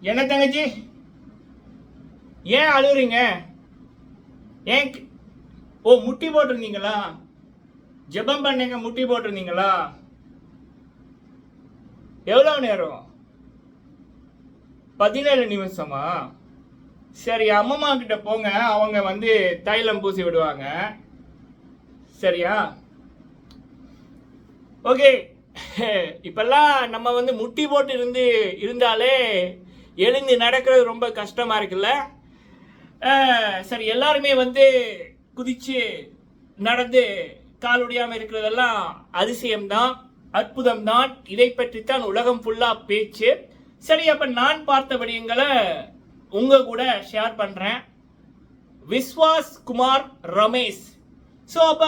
என்ன தங்கச்சி, ஏன் அழுகுறீங்க? ஏன்? ஓ, முட்டி போட்டிருந்தீங்களா? ஜெபம் பண்ணீங்க, முட்டி போட்டிருந்தீங்களா? எவ்வளவு நேரம்? 17 நிமிஷமா? சரி, அம்மம்மா கிட்ட போங்க, அவங்க வந்து தைலம் பூசி விடுவாங்க. சரியா? ஓகே. இப்பெல்லாம் நம்ம வந்து முட்டி போட்டு இருந்தாலே எழுந்து நடக்கிறது ரொம்ப கஷ்டமா இருக்குல்ல? சரி, எல்லாருமே வந்து குதிச்சு நடந்து கால் உடையாம இருக்கிறதெல்லாம் அதிசயம்தான், அற்புதம்தான். இதை பற்றித்தான் உலகம் ஃபுல்லா பேச்சு. சரி, அப்ப நான் பார்த்த விடயங்களை உங்க கூட ஷேர் பண்றேன். விஸ்வாஸ் குமார் ரமேஷ். ஸோ அப்ப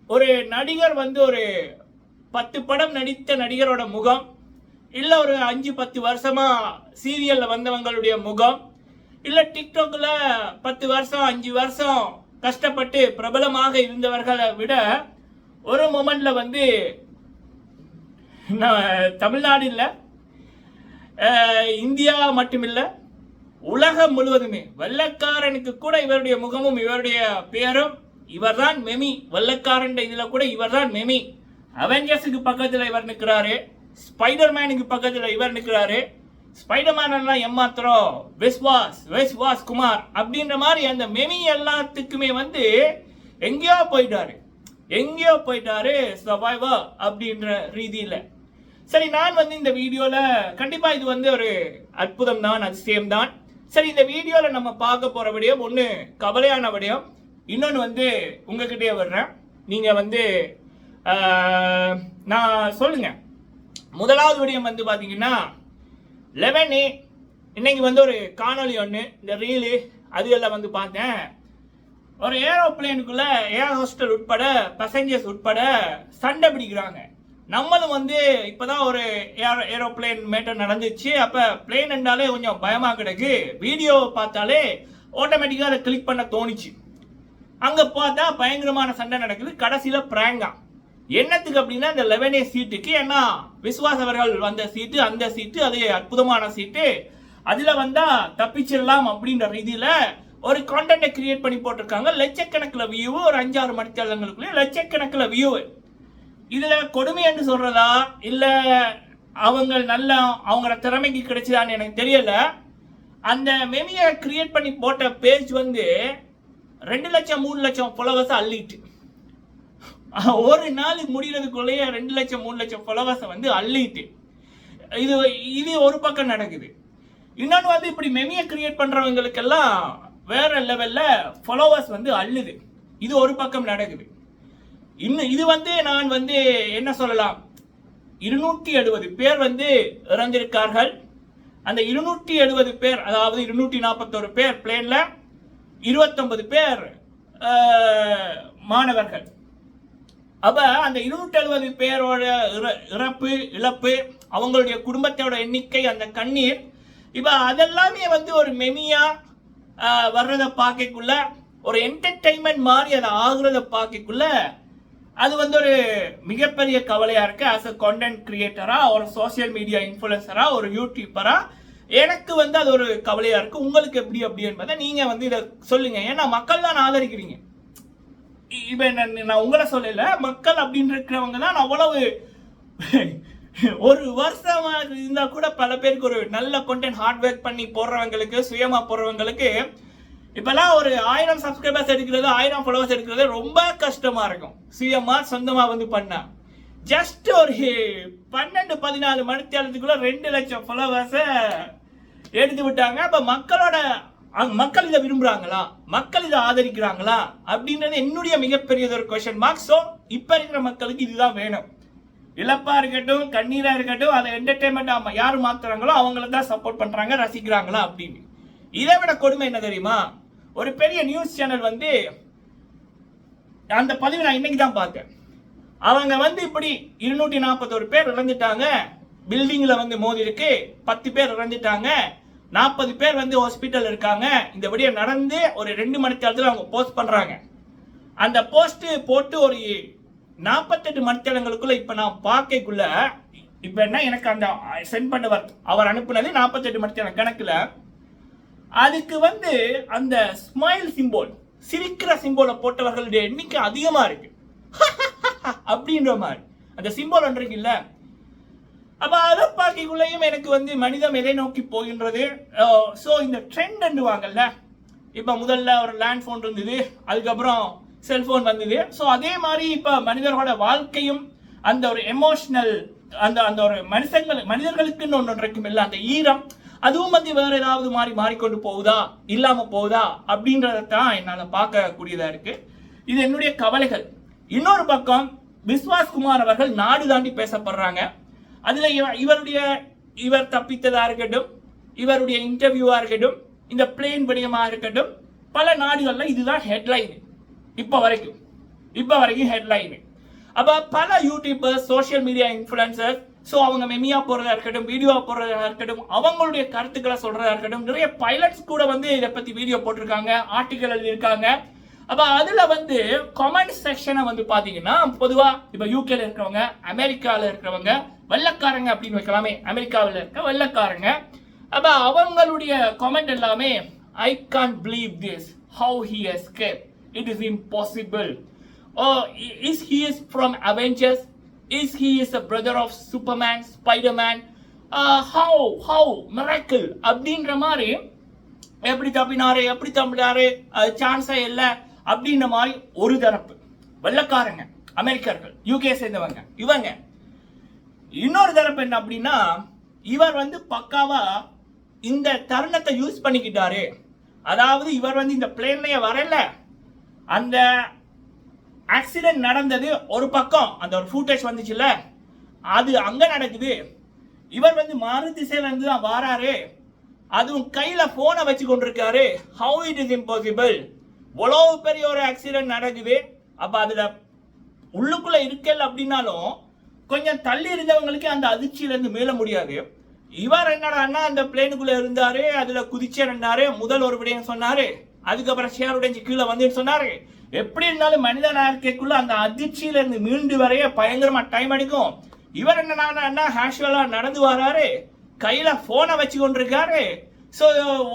ஒரு நடிகர் வந்து ஒரு 10 படம் நடித்த நடிகரோட முகம், இல்லை ஒரு 5-10 வருஷமா சீரியல்ல வந்தவங்களுடைய முகம், இல்லை டிக்டாக்ல 10 வருஷம் 5 வருஷம் கஷ்டப்பட்டு பிரபலமாக இருந்தவர்களை விட ஒரு மொமெண்ட்ல வந்து தமிழ்நாடு இல்லை, இந்தியா மட்டுமில்லை, உலகம் முழுவதுமே வெள்ளக்காரனுக்கு கூட இவருடைய முகமும் இவருடைய பேரும் இவர்தான் மெமி. வெள்ளக்காரன் இதுல கூட இவர்தான் மெமி. அவெஞ்சர்ஸுக்கு பக்கத்துல இவர் நிற்கிறாரு, ஸ்பைடர்மேனுக்கு பக்கத்துல இவர் நிற்கிறாரு. ஸ்பைடர்மேன் எல்லாம் ஏமாத்திரம் விஸ்வாஸ் குமார் அப்படின்ற மாதிரி அந்த மெமி எல்லாத்துக்குமே வந்து எங்கேயோ போயிட்டாரு சர்வைவர் அப்படின்ற ரீதியில. சரி, நான் வந்து இந்த வீடியோல கண்டிப்பா இது வந்து ஒரு அற்புதம் தான், அதிசயம் தான். சரி, இந்த வீடியோல நம்ம பார்க்க போற விடயம் ஒண்ணு கவலையான விடயம், இன்னொன்னு வந்து உங்ககிட்டயே வர்றேன். நீங்க வந்து நான் சொல்லுங்க. முதலாவது விடயம் வந்து பாத்தீங்கன்னா 11A இன்னைக்கு வந்து ஒரு காணொலி ஒன்று, இந்த ரீலு அதுகளில் வந்து பார்த்தேன். ஒரு ஏரோப்ளேனுக்குள்ள ஏர் ஹோஸ்டல் உட்பட பேசஞ்சர்ஸ் உட்பட சண்டை பிடிக்கிறாங்க. நம்மளும் வந்து இப்போதான் ஒரு ஏரோப்ளேன் மேட்டர் நடந்துச்சு. அப்போ பிளேன் என்றாலே கொஞ்சம் பயமாக கிடக்கு. வீடியோ பார்த்தாலே ஆட்டோமேட்டிக்காக அதை கிளிக் பண்ண தோணுச்சு. அங்கே பார்த்தா பயங்கரமான சண்டை நடக்குது. கடைசியில் பிராங்கா என்னத்துக்கு அப்படின்னா இந்த 11A சீட்டுக்கு, ஏன்னா விஸ்வாஸ் அவர்கள் வந்த சீட்டு, அந்த சீட்டு அது அற்புதமான சீட்டு, அதுல வந்தா தப்பிச்சிடலாம் அப்படின்ற ரீதியில ஒரு கான்டென்ட்டை கிரியேட் பண்ணி போட்டிருக்காங்க. லட்சக்கணக்கில் வியூ, ஒரு 5-6 மணித்தேலங்களுக்குள்ளே லட்சக்கணக்கில் வியூ. இதுல கொடுமை என்று சொல்றதா இல்ல அவங்களோட திறமைக்கு கிடைச்சதான்னு எனக்கு தெரியல. அந்த மெமியை கிரியேட் பண்ணி போட்ட பேஜ் வந்து 2 லட்சம் 3 லட்சம் ஃபாலோவர்ஸ் அள்ளிட்டு, ஒரு நாள் முடிகிறதுக்குள்ளேயே 2 லட்சம் 3 லட்சம் ஃபாலோவர்ஸ் வந்து அள்ளிட்டு. இது ஒரு பக்கம் நடக்குது. இன்னொன்று வந்து இப்படி மெமியை கிரியேட் பண்றவங்களுக்கெல்லாம் வேற லெவல்ல ஃபாலோவர்ஸ் வந்து அள்ளுது. இது ஒரு பக்கம் நடக்குது. இன்னும் இது வந்து நான் வந்து என்ன சொல்லலாம், 270 பேர் வந்து இறந்திருக்கார்கள். அந்த 270 பேர், அதாவது 241 பேர் பிளேன்ல, 29 பேர் மாணவர்கள். அப்ப அந்த 270 பேரோட இழப்பு, அவங்களுடைய குடும்பத்தோட எண்ணிக்கை, அந்த கண்ணீர், இப்ப அதெல்லாமே வந்து ஒரு மெமியா வர்றத பார்க்கக்குள்ள, ஒரு என்டர்டைன்மெண்ட் மாதிரி அதை ஆகுறத பார்க்கக்குள்ள அது வந்து ஒரு மிகப்பெரிய கவலையா இருக்கு. ஆஸ் அ கான்டென்ட் கிரியேட்டரா, ஒரு சோசியல் மீடியா இன்ஃபுளுசரா, ஒரு யூடியூபரா எனக்கு வந்து அது ஒரு கவலையா இருக்கு. உங்களுக்கு எப்படி அப்படி என்பதை நீங்க வந்து இதை சொல்லுங்க. ஏன்னா மக்கள் தான் ஆதரிக்கிறீங்க. இப்ப நான் உங்களை சொல்லல, மக்கள் அப்படின்னு இருக்கிறவங்க தான் அவ்வளவு ஒரு வருஷமா இருந்தா கூட பல பேருக்கு ஒரு நல்ல கண்டென்ட் ஹார்ட் ஒர்க் பண்ணி போடுறவங்களுக்கு, சுயமா போடுறவங்களுக்கு இப்பெல்லாம் ஒரு 1000 சப்ஸ்கிரைபர்ஸ் எடுக்கிறது, 1000 ஃபாலோவர்ஸ் எடுக்கிறது ரொம்ப கஷ்டமா இருக்கும். சுயமா சொந்தமா வந்து பண்ணா ஜஸ்ட் ஒரு 12-14 மணித்தேலத்துக்குள்ள 2 லட்சம் ஃபாலோவர்ஸை எடுத்து விட்டாங்க. அப்ப மக்கள் இதை விரும்புறாங்களா, மக்கள் இதை ஆதரிக்கிறாங்களா அப்படின்றது என்னுடைய மிகப்பெரிய ஒரு கொஸ்டின் மார்க். ஸோ இப்ப இருக்கிற மக்களுக்கு இதுதான் வேணும். இழப்பா இருக்கட்டும், கண்ணீரா இருக்கட்டும், அதை என்டர்டைன்மெண்ட் யாரு மாத்துறாங்களோ அவங்கள தான் சப்போர்ட் பண்றாங்க, ரசிக்கிறாங்களா அப்படின்னு. இதை விட கொடுமை என்ன தெரியுமா, ஒரு பெரிய நியூஸ் சேனல் வந்து அந்த பதிவு நான் இன்னைக்கு தான் பார்த்தேன். அவங்க வந்து இப்படி 241 பேர் இறந்துட்டாங்க, பில்டிங்ல வந்து மோதி இருக்கு, 10 பேர் இறந்துட்டாங்க, 40 பேர் வந்து ஹாஸ்பிட்டல் இருக்காங்க. இந்த விடயம் நடந்து ஒரு 2 மணி நேரத்தில் அவங்க போஸ்ட் பண்றாங்க. அந்த போஸ்ட் போட்டு ஒரு 48 மணித்தேலங்களுக்குள்ள இப்ப நான் பார்க்கக்குள்ள இப்போ என்ன எனக்கு அந்த சென்ட் பண்ணவர் அவர் அனுப்புனது 48 மணி நேரம் கணக்குல அதுக்கு வந்து அந்த ஸ்மைல் சிம்போல் சிரிக்கிற சிம்போலை போட்டவர்களுடைய எண்ணிக்கை அதிகமா இருக்கு அப்படின்ற மாதிரி அந்த சிம்போல் ஒன்று இருக்குல்ல. அப்ப அதை பார்க்கக்குள்ளேயும் எனக்கு வந்து மனிதம் எதை நோக்கி போகின்றது. ஸோ இந்த ட்ரெண்ட் வாங்கல்ல, இப்போ முதல்ல ஒரு லேண்ட் ஃபோன் இருந்தது, அதுக்கப்புறம் செல்போன் வந்தது. ஸோ அதே மாதிரி இப்போ மனிதர்களோட வாழ்க்கையும் அந்த ஒரு எமோஷனல் அந்த அந்த ஒரு மனிதர்களுக்குன்னு ஒன்று இருக்கும் இல்லை, அந்த ஈரம் அதுவும் வந்து வேற ஏதாவது மாறிக்கொண்டு போகுதா இல்லாம போகுதா அப்படின்றதான் என்னால் பார்க்கக்கூடியதா இருக்கு. இது என்னுடைய கவலைகள். இன்னொரு பக்கம் விஸ்வாஸ் குமார் அவர்கள் நாடு தாண்டி பேசப்படுறாங்க. அதுல இவர் தப்பித்ததா இருக்கட்டும், இவருடைய இன்டர்வியூவா இருக்கட்டும், இந்த பிளேன் விடயமா இருக்கட்டும், பல நாடுகள்ல இதுதான் ஹெட்லைன் இப்ப வரைக்கும் ஹெட்லைன். அப்ப பல YouTubers, social media influencers, so அவங்க மெமியா போறதா இருக்கட்டும், வீடியோ போடுறதா இருக்கட்டும், அவங்களுடைய கருத்துக்களை சொல்றதா இருக்கட்டும், நிறைய பைலட்ஸ் கூட வந்து இதை பத்தி வீடியோ போட்டிருக்காங்க, ஆர்டிகல் எழுதியிருக்காங்க. அப்ப அதுல வந்து கமெண்ட் செக்ஷனை வந்து பாத்தீங்கன்னா பொதுவா இப்ப யூகேல இருக்கிறவங்க, அமெரிக்கால இருக்கிறவங்க, வெள்ளக்காரங்க அப்படின்னு வைக்கலாமே, அமெரிக்காவில் இருக்க வெள்ளக்காரங்க, அப்ப அவங்களுடைய கமெண்ட் எல்லாமே I can't believe this, how he escape, it is impossible, is he is from Avengers, is he is a brother of Superman, Spider-Man, how miracle அப்படின்ற மாதிரி, எப்படி தப்பினாரு சான்ஸே இல்லை அப்படின்ற மாதிரி ஒரு தரப்பு வெள்ளக்காரங்க, அமெரிக்கர்கள், யூகே சேர்ந்தவங்க இவங்க. இன்னொரு தரப்பு என்ன அப்படின்னா, இவர் வந்து பக்காவா இந்த தருணத்தை யூஸ் பண்ணிக்கிட்டாரு. அதாவது இவர் வந்து இந்த பிளேன்லயே வரல, அந்த ஆக்சிடென்ட் நடந்தது ஒரு பக்கம், அந்த ஒரு ஃபுட்டேஜ் வந்துச்சுல்ல, அது அங்க நடக்குது. இவர் வந்து மாறு திசையில இருந்து தான் வாராரு, அதுவும் கையில போனை வச்சு கொண்டிருக்காரு. ஹவு இட் இஸ் இம்பாசிபிள், இவ்வளவு பெரிய ஒரு ஆக்சிடென்ட் நடக்குது. அப்ப அதுல உள்ளுக்குள்ள இருக்கல அப்படின்னாலும் கொஞ்சம் தள்ளி இருந்தவங்களுக்கு அந்த அதிர்ச்சியில இருந்து மீள முடியாது. இவர் என்னடா அந்த பிளேனுக்குள்ள இருந்தாரு, அதுல குதிச்சிருந்தாரு, முதல் ஒரு விடயம் சொன்னாரு, அதுக்கப்புறம் ஷேர் உடைஞ்சு கீழே வந்து சொன்னாரு. எப்படி இருந்தாலும் மனித நாயக்குள்ள அந்த அதிர்ச்சியில இருந்து மீண்டு வரைய பயங்கரமா டைம் எடுக்கும். இவர் என்ன ஹேஷுவலா நடந்து வராரு, கையில போனை வச்சு கொண்டிருக்காரு. So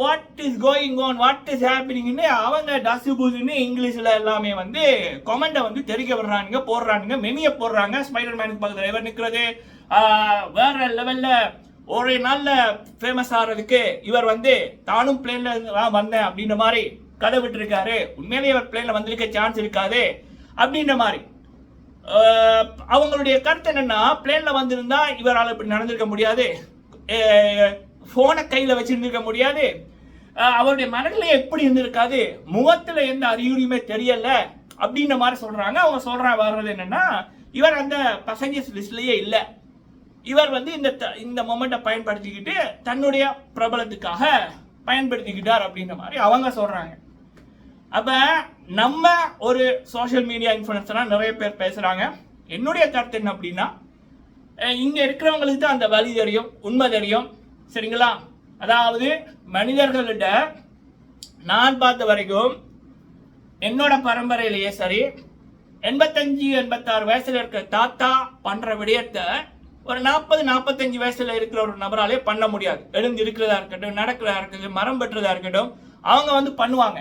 what is going on, what is ஹேப்பனிங்னு அவங்க டசுபுன்னு இங்கிலீஷ்ல எல்லாமே வந்து கமெண்ட்டை வந்து தெரிவிக்க விடுறானுங்க, போடுறானுங்க, மெமியை போடுறாங்க. ஸ்பைடர் மேனுக்கு பக்கத்தில் இவர் நிற்கிறது வேற லெவல்ல ஒரு நாள்ல ஃபேமஸ் ஆகிறதுக்கு இவர் வந்து தானும் பிளேன்ல வந்தேன் அப்படின்ற மாதிரி கதை விட்டு இருக்காரு. உண்மையிலேயே இவர் பிளேன்ல வந்திருக்க சான்ஸ் இருக்காது அப்படின்ற மாதிரி அவங்களுடைய கருத்து என்னன்னா, பிளேன்ல வந்திருந்தா இவரால் இப்படி நடந்திருக்க முடியாது, போனை கையில வச்சிருந்திருக்க முடியாது, அவருடைய மனநிலை எப்படி இருந்திருக்காது, முகத்துல எந்த அறிகுறியுமே தெரியல அப்படின்ற மாதிரி சொல்றாங்க. அவங்க வர்றது என்னன்னா, இவர் அந்த பேசஞ்சர்ஸ் லிஸ்ட்லயே இல்லை, இவர் வந்து இந்த மொமெண்ட்டை பயன்படுத்திக்கிட்டு தன்னுடைய பிரபலத்துக்காக பயன்படுத்திக்கிட்டார் அப்படின்ற மாதிரி அவங்க சொல்றாங்க. அப்ப நம்ம ஒரு சோசியல் மீடியா இன்ஃப்ளூயன்சரா நிறைய பேர் பேசுறாங்க. என்னுடைய கருத்து என்ன அப்படின்னா, இங்க இருக்கிறவங்களுக்கு தான் அந்த வழி தெரியும், உண்மை தெரியும், சரிங்களா? அதாவது மனிதர்களிட நான் பார்த்த வரைக்கும் என்னோட பரம்பரையிலேயே சரி, 85-86 வயசுல இருக்கிற தாத்தா பண்ற விடயத்தை ஒரு 40-45 வயசுல இருக்கிற ஒரு நபராலே பண்ண முடியாது. எழுந்து இருக்கிறதா இருக்கட்டும், நடக்கிறதா இருக்கட்டும், மரம் பெற்றதா இருக்கட்டும், அவங்க வந்து பண்ணுவாங்க.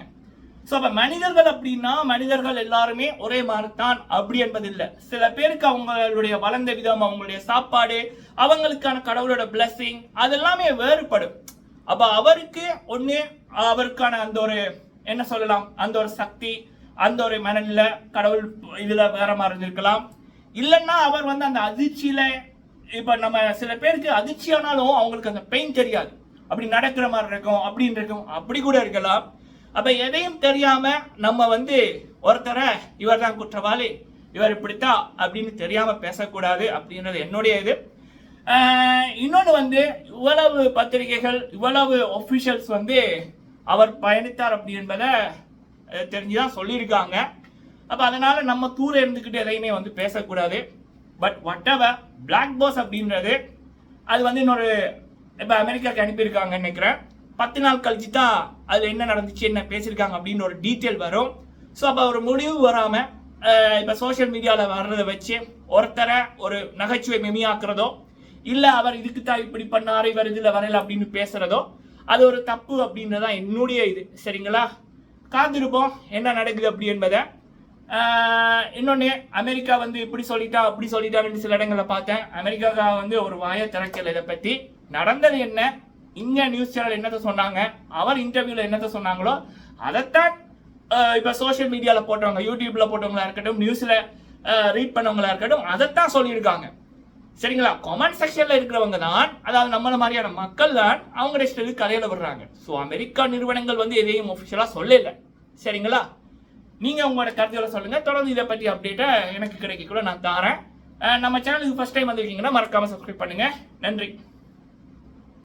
ஸோ அப்போ மனிதர்கள் அப்படின்னா மனிதர்கள் எல்லாருமே ஒரே மாதிரி தான் அப்படி என்பது இல்லை. சில பேருக்கு அவங்களுடைய வளர்ந்த விதம், அவங்களுடைய சாப்பாடு, அவங்களுக்கான கடவுளோட பிளஸ்ஸிங் அதெல்லாமே வேறுபடும். அப்போ அவருக்கு ஒன்று அவருக்கான அந்த ஒரு என்ன சொல்லலாம், அந்த ஒரு சக்தி, அந்த ஒரு மனநிலை கடவுள் இதில் வேற மாதிரி இருந்திருக்கலாம். இல்லைன்னா அவர் வந்து அந்த அதிர்ச்சியில், இப்போ நம்ம சில பேருக்கு அதிர்ச்சியானாலும் அவங்களுக்கு அந்த பெயின் தெரியாது, அப்படி நடக்கிற மாதிரி இருக்கும் அப்படின்னு இருக்கும், அப்படி கூட இருக்கலாம். அப்ப எதையும் தெரியாம நம்ம வந்து ஒருத்தரை இவர் தான் குற்றவாளி, இவர் இப்படித்தான் அப்படின்னு தெரியாம பேசக்கூடாது அப்படின்றது என்னுடைய இது. இன்னொன்று வந்து இவ்வளவு பத்திரிகைகள், இவ்வளவு ஒஃபிஷியல்ஸ் வந்து அவர் பயணித்தார் அப்படி என்பதை தெரிஞ்சுதான் சொல்லியிருக்காங்க. அப்ப அதனால நம்ம தூர இருந்துக்கிட்டு எதையுமே வந்து பேசக்கூடாது. பட் whatever, பிளாக் பாஸ் அப்படின்றது அது வந்து இன்னொரு இப்போ அமெரிக்காவுக்கு அனுப்பியிருக்காங்கன்னு நினைக்கிறேன். 10 நாள் கழிச்சு தான் அதில் என்ன நடந்துச்சு, என்ன பேசியிருக்காங்க அப்படின்னு ஒரு டீட்டெயில் வரும். ஸோ அப்போ ஒரு முடிவு வராமல் இப்போ சோஷியல் மீடியாவில் வர்றதை வச்சு ஒருத்தரை ஒரு நகைச்சுவை மெமியாக்குறதோ இல்ல அவர் இதுக்கு தான் இப்படி பண்ணாரு இவர் இதுல வரல அப்படின்னு பேசுறதோ அது ஒரு தப்பு அப்படின்றதான் என்னுடைய இது. சரிங்களா, காத்திருப்போம் என்ன நடக்குது அப்படி என்பதை. இன்னொன்னு, அமெரிக்கா வந்து இப்படி சொல்லிட்டா அப்படி சொல்லிட்டாருன்னு சில இடங்களை பார்த்தேன். அமெரிக்கா வந்து ஒரு வாயை திறக்கல இதை பத்தி. நடந்தது என்ன, இங்க நியூஸ் சேனல் என்னத்த சொன்னாங்க, அவர் இன்டர்வியூல என்னத்த சொன்னாங்களோ அதைத்தான் இப்ப சோசியல் மீடியால போட்டவங்க, யூடியூப்ல போட்டவங்களா இருக்கட்டும், நியூஸ்ல ரீட் பண்ணவங்களா இருக்கட்டும், அதைத்தான் சொல்லியிருக்காங்க. சரிங்களா, கமெண்ட் செக்ஷன்ல இருக்கிறவங்க தான், அதாவது நம்மள மாதிரியான மக்கள் தான் அவங்க இஷ்டத்துக்கு கதையில விடுறாங்க. ஸோ அமெரிக்கா நிறுவனங்கள் வந்து எதையும் ஒஃபிஷியலா சொல்லல. சரிங்களா, நீங்க உங்களோட கருத்துக்களை சொல்லுங்க. தொடர்ந்து இதை பற்றி அப்டேட்டை எனக்கு கிடைக்க கூட நான் தரேன். நம்ம சேனலுக்கு ஃபர்ஸ்ட் டைம் வந்திருக்கீங்கன்னா மறக்காம சப்ஸ்கிரைப் பண்ணுங்க. நன்றி.